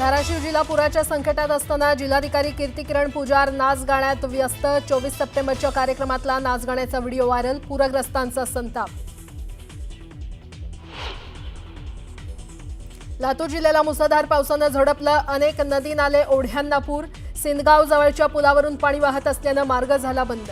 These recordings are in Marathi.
धाराशिव जिल्हा पुराच्या संकटात असताना जिल्हाधिकारी कीर्तिकिरण पुजार नाच गाण्यात व्यस्त। 24 सप्टेंबरच्या कार्यक्रमातला नाच गाण्याचा व्हिडिओ व्हायरल। पूरग्रस्तांचा संताप। लातूर जिल्ह्याला मुसळधार पावसानं झोडपलं। अनेक नदी नाले ओढ्यांना पूर। सिंदगाव जवळच्या पुलावरून पाणी वाहत असल्यानं मार्ग झाला बंद।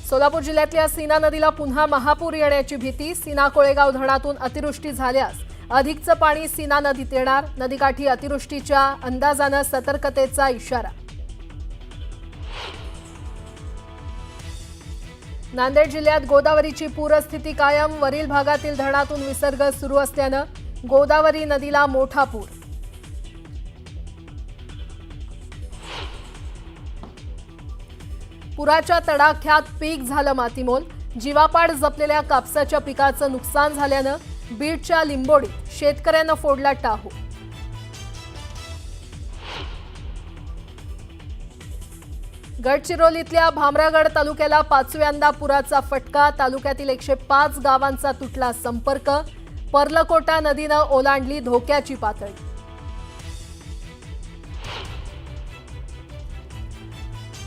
सोलापूर जिल्ह्यातल्या सीना नदीला पुन्हा महापूर येण्याची भीती। सीना कोळेगाव धरणातून अतिवृष्टी झाल्यास अधिकचं पाणी सीना नदीत येणार। नदीकाठी अतिवृष्टीच्या अंदाजानं सतर्कतेचा इशारा। नांदेड जिल्ह्यात गोदावरीची पूरस्थिती कायम। वरील भागातील धरणातून विसर्ग सुरू असल्यानं गोदावरी नदीला मोठा पूर। पुराच्या तडाख्यात पीक झालं मातीमोल। जीवापाड जपलेल्या कापसाच्या पिकाचं नुकसान झाल्यानं बीडच्या लिंबोडीत शेतकऱ्यांना फोडला टाहो। गडचिरोलीतल्या भामरागड तालुक्याला पाचव्यांदा पुराचा फटका। तालुक्यातील 105 गावांचा तुटला संपर्क। पर्लकोटा नदीनं ओलांडली धोक्याची पातळी।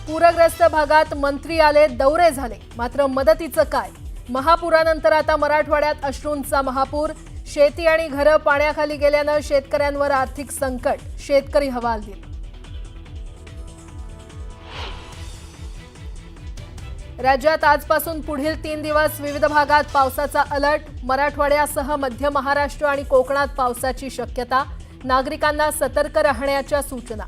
पूरग्रस्त भागात मंत्री आले, दौरे झाले, मात्र मदतीचं काय? महापुरानंतर आता मराठवाड्यात अश्रूंचा महापूर। शेती आणि घरं पाण्याखाली गेल्यानं शेतकऱ्यांवर आर्थिक संकट। शेतकरी हवालदिल। राज्यात आजपासून पुढील 3 दिवस विविध भागात पावसाचा अलर्ट। मराठवाड्यासह मध्य महाराष्ट्र आणि कोकणात पावसाची शक्यता। नागरिकांना सतर्क राहण्याच्या सूचना।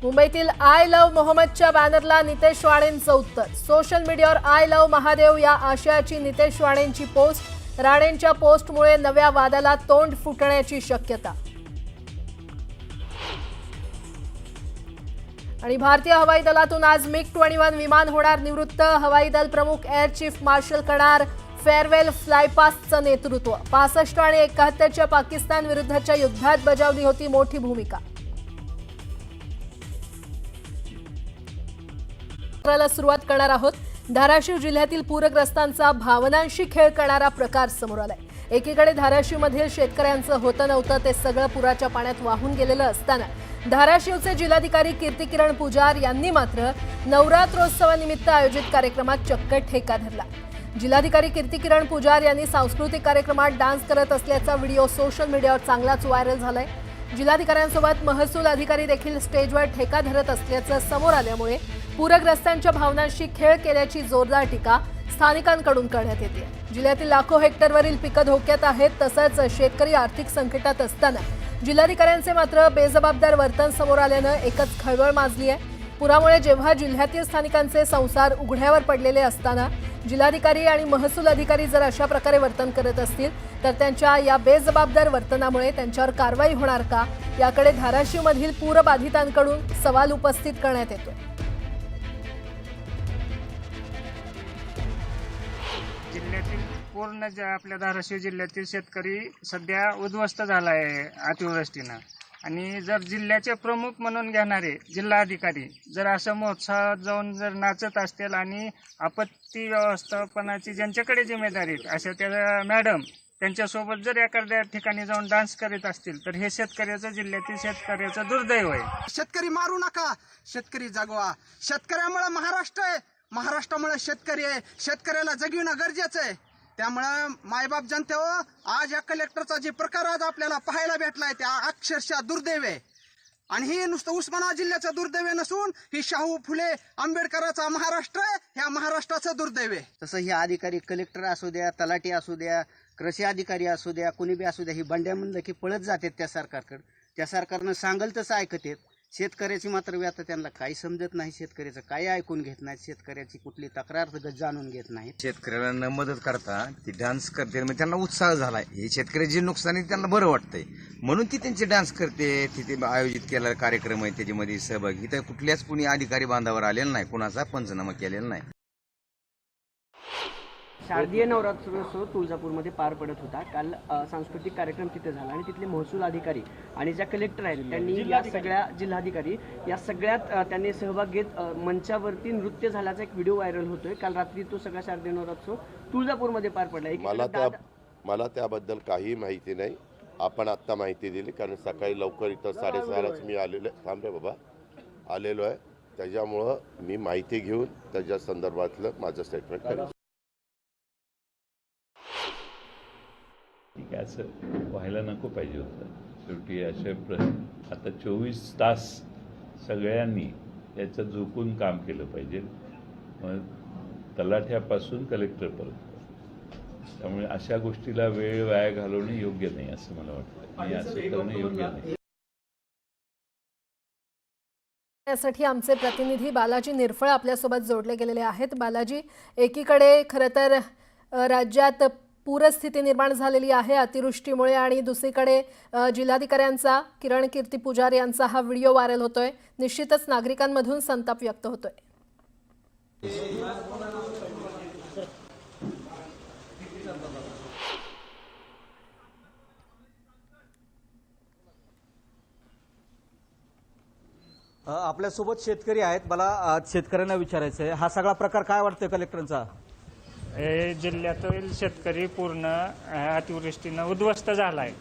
मुंबईतील आय लव्ह मोहम्मदच्या बॅनरला नितेश राणेंचं उत्तर। सोशल मीडियावर आय लव्ह महादेव या आशयाची नितेश राणेंची पोस्ट। राणेंच्या पोस्टमुळे नव्या वादाला तोंड फुटण्याची शक्यता। आणि भारतीय हवाई दलातून आज MiG-21 विमान होणार निवृत्त। हवाई दल प्रमुख एअर चीफ मार्शल करणार फेअरवेल फ्लायपास्टचं नेतृत्व। 65 आणि 71च्या पाकिस्तान विरुद्धच्या युद्धात बजावली होती मोठी भूमिका। सुरुवात करणार आहोत। धाराशिव जिल्ह्यातील पूरग्रस्तांचा भावनांशी खेळ करणारा प्रकार समोर आलाय। एकीकडे धाराशिवमधील शेतकऱ्यांचं होतं नव्हतं ते सगळं पुराच्या पाण्यात वाहून गेलेलं असताना धाराशिवचे जिल्हाधिकारी कीर्तिकिरण पुजार यांनी मात्र नवरात्रोत्सवानिमित्त आयोजित कार्यक्रमात चक्क ठेका धरला। जिल्हाधिकारी कीर्तिकिरण पुजार यांनी सांस्कृतिक कार्यक्रमात डान्स करत असल्याचा व्हिडिओ सोशल मीडियावर चांगलाच व्हायरल झालाय। जिल्हाधिकाऱ्यांसोबत महसूल अधिकारी देखील स्टेजवर ठेका धरत असल्याचं समोर आल्यामुळे पूरग्रस्तांच्या भावनांशी खेळ केल्याची जोरदार टीका स्थानिकांकडून करण्यात येते। जिल्ह्यातील लाखो हेक्टरवरील पिकं धोक्यात आहेत। तसंच शेतकरी आर्थिक संकटात असताना जिल्हाधिकाऱ्यांचे मात्र बेजबाबदार वर्तन समोर आल्यानं एकच खळबळ माजली आहे। पुरामुळे जेव्हा जिल्ह्यातील स्थानिकांचे संसार उघड्यावर पडलेले असताना जिल्हाधिकारी आणि महसूल अधिकारी जर अशा प्रकारे वर्तन करत असतील तर त्यांच्या या बेजबाबदार वर्तनामुळे त्यांच्यावर कारवाई होणार का, याकडे धाराशिवमधील पूरबाधितांकडून सवाल उपस्थित करण्यात येतो। जिल्ह्यातील पूर्ण आपल्या धाराशिव जिल्ह्यातील शेतकरी सध्या उद्ध्वस्त झाला आहे अतिवृष्टीनं। आणि जर जिल्ह्याचे प्रमुख म्हणून घेणारे जिल्हाधिकारी जर असं महोत्सवात जाऊन जर नाचत असतील आणि आपत्ती व्यवस्थापनाची ज्यांच्याकडे जिम्मेदारी आहेत अशा त्या मॅडम त्यांच्यासोबत जर एखाद्या ठिकाणी जाऊन डान्स करीत असतील तर हे शेतकऱ्याचं जिल्ह्यातील शेतकऱ्याचं दुर्दैव आहे। शेतकरी मारू नका, शेतकरी जागवा। शेतकऱ्यामुळे महाराष्ट्र आहे, महाराष्ट्रामुळे शेतकरी आहे। शेतकऱ्याला जगविणं गरजेचं आहे। त्यामुळे मायबाप जनतेवर आज या कलेक्टरचा जे प्रकार आज आपल्याला पाहायला भेटलाय त्या अक्षरशः दुर्दैव आहे। आणि ही नुसतं उस्मानाबाद जिल्ह्याचं दुर्दैव नसून ही शाहू फुले आंबेडकरांचा महाराष्ट्र आहे, ह्या महाराष्ट्राचं दुर्दैव आहे। तसं हे अधिकारी कलेक्टर असू द्या, तलाठी असू द्या, कृषी अधिकारी असू द्या, कोणी बी असू द्या, ही बंड्या म्हणलं की पळत जातात त्या सरकारकडे। त्या सरकारनं सांगल तसं ऐकत आहेत। शेतकऱ्याची मात्र व्यथा त्यांना काही समजत नाही। शेतकऱ्याचं काही ऐकून घेत नाहीत। शेतकऱ्याची कुठली तक्रार जाणून घेत नाहीत। शेतकऱ्याला न मदत करता ती डान्स करते, मग त्यांना उत्साह झालाय। हे शेतकऱ्याची नुकसान आहे त्यांना बरं वाटतंय म्हणून ती त्यांचे डान्स करते। तिथे आयोजित केलेला कार्यक्रम आहे त्याच्यामध्ये सहभागी इथं कुठल्याच कुणी अधिकारी बांधावर आलेला नाही, कुणाचा पंचनामा केलेला नाही। शारदीय नवरात्रोत्सव तुळजापूरमध्ये पार पडत होता. काल सांस्कृतिक कार्यक्रम तिथे झाला आणि तिथले महसूल अधिकारी आणि ज्या कलेक्टर आहेत त्यांनी या सगळ्या जिल्हाधिकारी या सगळ्यात त्यांनी सहभाग घेत मंचावरती नृत्य झाल्याचा एक व्हिडिओ व्हायरल होतोय. काल रात्री तो सगळा शारदीय नवरात्रोत्सव तुळजापूरमध्ये पार पडला. मला त्याबद्दल काही माहिती नाही. आपण आत्ता माहिती दिली कारण सकाळी लवकर इथं 6:30 मी आलेलो आहे. त्याच्यामुळं मी माहिती घेऊन त्याच्या संदर्भातलं माझं स्टेटमेंट करेन. ठीक आहे, असं व्हायला नको पाहिजे होतं. शेवटी असे आता 24 तास सगळ्यांनी याचं झोकून काम केलं पाहिजे, मग तलाठ्यापासून कलेक्टरपर्यंत. त्यामुळे अशा गोष्टीला वेळ वाया घालवणे योग्य नाही असं मला वाटतं आणि असं करणं योग्य नाही. यासाठी आमचे प्रतिनिधी बालाजी निरफळ आपल्यासोबत जोडले गेलेले आहेत. बालाजी, एकीकडे खरं तर राज्यात पूरस्थिती निर्माण झालेली आहे अतिवृष्टीमुळे आणि दुसरीकडे जिल्हाधिकाऱ्यांचा किरण कीर्ती पुजारी यांचा हा व्हिडिओ व्हायरल होतोय. निश्चितच नागरिकांमधून संताप व्यक्त होतोय. आपल्यासोबत शेतकरी आहेत. मला शेतकऱ्यांना विचारायचं आहे, हा सगळा प्रकार काय वाटतोय कलेक्टरांचा? हे जिल्ह्यातील शेतकरी पूर्ण अतिवृष्टीनं उद्ध्वस्त झाला आहे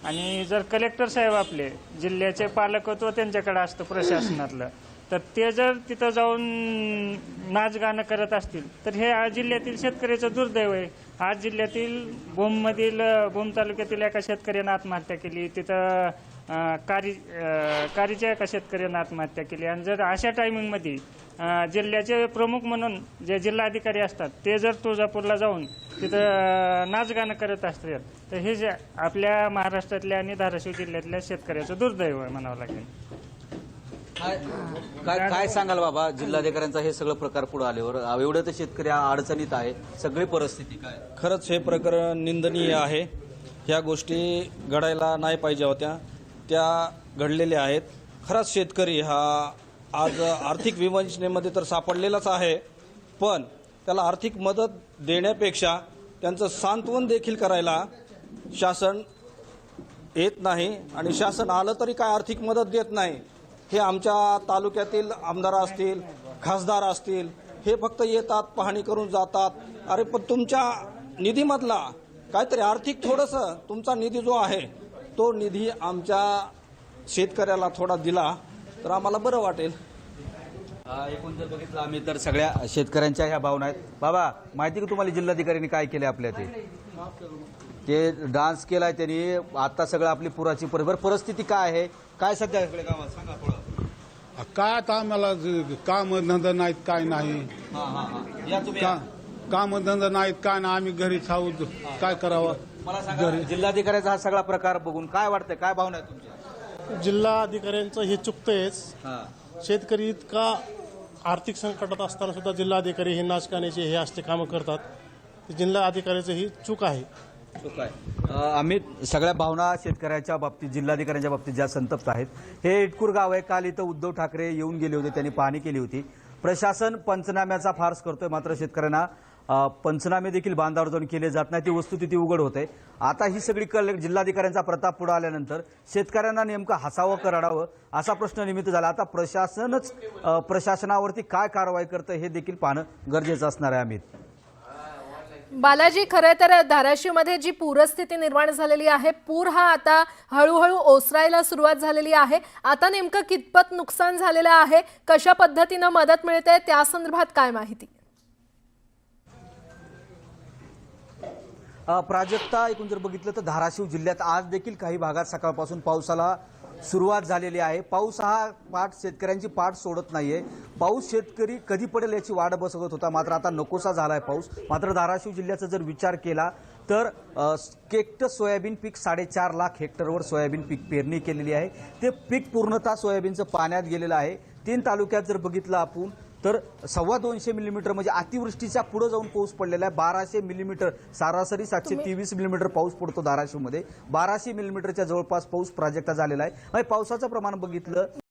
आणि जर कलेक्टर साहेब आपले जिल्ह्याचे पालकत्व त्यांच्याकडे असतं प्रशासनातलं, तर ते जर तिथं जाऊन नाचगाणं करत असतील तर हे आज जिल्ह्यातील शेतकऱ्याचं दुर्दैव आहे. आज जिल्ह्यातील भूम तालुक्यातील एका शेतकऱ्यानं आत्महत्या केली, तिथं कारीच्या एका शेतकऱ्यानं आत्महत्या केली. आणि जर अशा टायमिंगमध्ये जिल्ह्याचे प्रमुख म्हणून जे जिल्हाधिकारी असतात ते जर तुळजापूरला जाऊन तिथं नाचगाणं करत असतील तर हे जे आपल्या महाराष्ट्रातल्या आणि धाराशिव जिल्ह्यातल्या शेतकऱ्याचं दुर्दैव आहे म्हणावं लागेल. काय सांगाल बाबा, जिल्हाधिकाऱ्यांचा हे सगळं प्रकार पुढे आल्यावर एवढं तर शेतकरी अडचणीत आहे, सगळी परिस्थिती काय? खरंच हे प्रकरण निंदनीय आहे. ह्या गोष्टी घडायला नाही पाहिजे होत्या, त्या घडलेल्या आहेत. खरंच शेतकरी हा आज आर्थिक विवंचनेमध्ये तर सापडलेलाच आहे, पण त्याला आर्थिक मदत देण्यापेक्षा त्यांचं सांत्वन देखील करायला शासन येत नाही आणि शासन आलं तरी काय आर्थिक मदत देत नाही. हे आमच्या तालुक्यातील आमदार असतील, खासदार असतील, हे फक्त येतात, पाहणी करून जातात. अरे पण तुमच्या निधीमधला काहीतरी आर्थिक थोडंसं तुमचा निधी जो आहे तो निधी आमच्या शेतकऱ्याला थोडा दिला तर आम्हाला बरं वाटेल. एकूण जर बघितलं आम्ही तर सगळ्या शेतकऱ्यांच्या ह्या भावना आहेत. बाबा, माहिती का तुम्हाला जिल्हाधिकाऱ्यांनी काय केलं आपल्या? ते डान्स केलाय त्यांनी. आता सगळं आपली पुराची परिस्थिती काय आहे, काय सध्या इकडे गावात सांगा थोडं. काय आता आम्हाला काम धंदा नाहीत, काय नाही. काम धंदा नाहीत, काय नाही. आम्ही घरीच आहोत, काय करावं. मला सांगा, जिल्हाधिकाऱ्याचा हा सगळा प्रकार बघून काय वाटतंय, काय भावना आहे तुमच्या? जिल्हाधिकाऱ्यांचं हे चुकतंयच. शेतकरी इतका आर्थिक संकटात असताना सुद्धा जिल्हाधिकारी हे नाचगाण्याचे हे असले कामं करतात. जिल्हा अधिकाऱ्याचं ही चूक आहे. आम्ही सगळ्या भावना शेतकऱ्याच्या बाबतीत, जिल्हाधिकाऱ्यांच्या बाबतीत ज्या संतप्त आहेत. हे इटकूर गाव आहे. काल इथं उद्धव ठाकरे येऊन गेले होते, त्यांनी पाहणी केली होती. प्रशासन पंचनाम्याचा फार्स करतोय, मात्र शेतकऱ्यांना पंचनामे देखील बांधावर जाऊन केले जात नाही. ती वस्तुस्थिती उघड होते. आता ही सगळी जिल्हाधिकाऱ्यांचा प्रताप पुढे आल्यानंतर शेतकऱ्यांना नेमकं हसावं का रडावं असा प्रश्न निर्मित झाला. आता प्रशासनावरती काय कारवाई करतं हे देखील पाहणं गरजेचं असणार आहे. अमित, बालाजी, खरं तर धाराशिवमध्ये जी पूरस्थिती निर्माण झालेली आहे, पूर हा आता हळूहळू ओसरायला सुरुवात झालेली आहे. आता नेमकं कितपत नुकसान झालेलं आहे, कशा पद्धतीनं मदत मिळते, त्या संदर्भात काय माहिती? प्राजक्ता, एकूण जर बघितलं तर धाराशिव जिल्ह्यात आज देखील काही भागात सकाळपासून पावसाला सुरुवात झालेली आहे. पाऊस हा शेतकऱ्यांची पाठ सोडत नाहीये. पाऊस शेतकरी कधी पडेल याची वाट बसवत होता, मात्र आता नकोसा झालाय पाऊस. मात्र धाराशिव जिल्ह्याचा जर विचार केला तर केक्ट सोयाबीन पीक 4.5 लाख हेक्टरवर सोयाबीन पीक पेरणी केलेली आहे. ते पीक पूर्णतः सोयाबीनचं पाण्यात गेलेलं आहे. 3 तालुक्यात जर बघितलं आपण तर 250 मिलीमीटर म्हणजे अतिवृष्टीच्या पुढे जाऊन पाऊस पडलेला आहे. 1200 मिलीमीटर, सरासरी 723 मिलीमीटर पाऊस पडतो धाराशिवमध्ये. 1200 मिलीमीटरच्या जवळपास पाऊस प्राजक्ता झालेला आहे. पावसाचं प्रमाण बघितलं